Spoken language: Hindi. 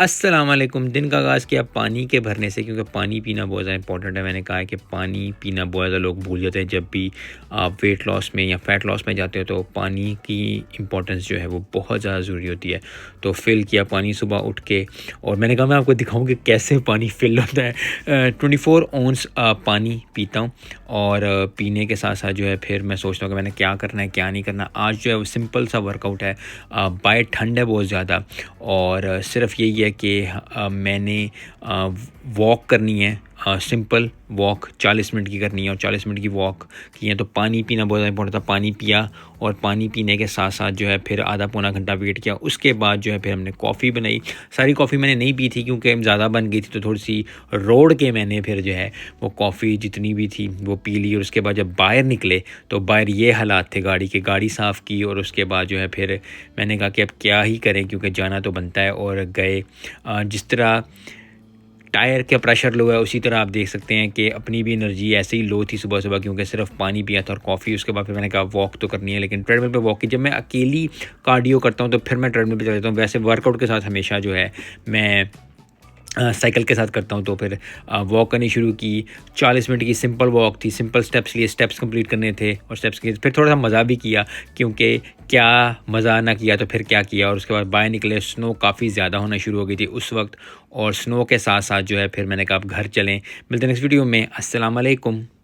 अस्सलाम वालेकुम। दिन का आगाज़ किया पानी के भरने से, क्योंकि पानी पीना बहुत ज़्यादा इंपॉर्टेंट है। मैंने कहा है कि पानी पीना बहुत ज़्यादा लोग भूल जाते हैं। जब भी आप वेट लॉस में या फ़ैट लॉस में जाते हो तो पानी की इम्पोर्टेंस जो है वो बहुत ज़्यादा ज़रूरी होती है। तो फ़िल किया पानी सुबह उठ के, और मैंने कहा मैं आपको दिखाऊँ कि कैसे पानी फ़िल होता है। 24 ऑunce पानी पीता हूँ, और पीने के साथ साथ जो है फिर मैं सोचता हूँ कि मैंने क्या करना है क्या नहीं करना। आज जो है वो सिंपल सा वर्कआउट है। बाहर ठंड है बहुत ज़्यादा, और सिर्फ यही है कि मैंने वॉक करनी है। सिंपल वॉक 40 मिनट की करनी है, और 40 मिनट की वॉक की है तो पानी पीना बहुत ज़्यादा इंपॉर्टेंट था। पानी पिया, और पानी पीने के साथ साथ जो है फिर आधा पौना घंटा वेट किया। उसके बाद जो है फिर हमने कॉफ़ी बनाई। सारी कॉफ़ी मैंने नहीं पी थी क्योंकि ज़्यादा बन गई थी, तो थोड़ी सी रोड़ के मैंने फिर जो है वो कॉफ़ी जितनी भी थी वो पी ली। और उसके बाद जब बाहर निकले तो बाहर ये हालात थे गाड़ी के, गाड़ी साफ़ की, और उसके बाद जो है फिर मैंने कहा कि अब क्या ही करें क्योंकि जाना तो बनता है। और गए, जिस तरह टायर का प्रेशर लो है उसी तरह आप देख सकते हैं कि अपनी भी एनर्जी ऐसे ही लो थी सुबह सुबह, क्योंकि सिर्फ पानी पिया था और कॉफ़ी। उसके बाद फिर मैंने कहा वॉक तो करनी है, लेकिन ट्रेडमिल पे वॉक की। जब मैं अकेली कार्डियो करता हूँ तो फिर मैं ट्रेडमिल पे चला जाता हूँ। वैसे वर्कआउट के साथ हमेशा जो है मैं साइकिल के साथ करता हूँ। तो फिर वॉक करनी शुरू की। 40 मिनट की सिंपल वॉक थी, सिंपल स्टेप्स लिए, स्टेप्स कंप्लीट करने थे, और स्टेप्स के फिर थोड़ा सा मज़ा भी किया, क्योंकि क्या मज़ा ना किया तो फिर क्या किया। और उसके बाद बाहर निकले, स्नो काफ़ी ज़्यादा होना शुरू हो गई थी उस वक्त, और स्नो के साथ साथ जो है फिर मैंने कहा अब घर चलें। मिलते हैं नेक्स्ट वीडियो में। अस्सलाम वालेकुम।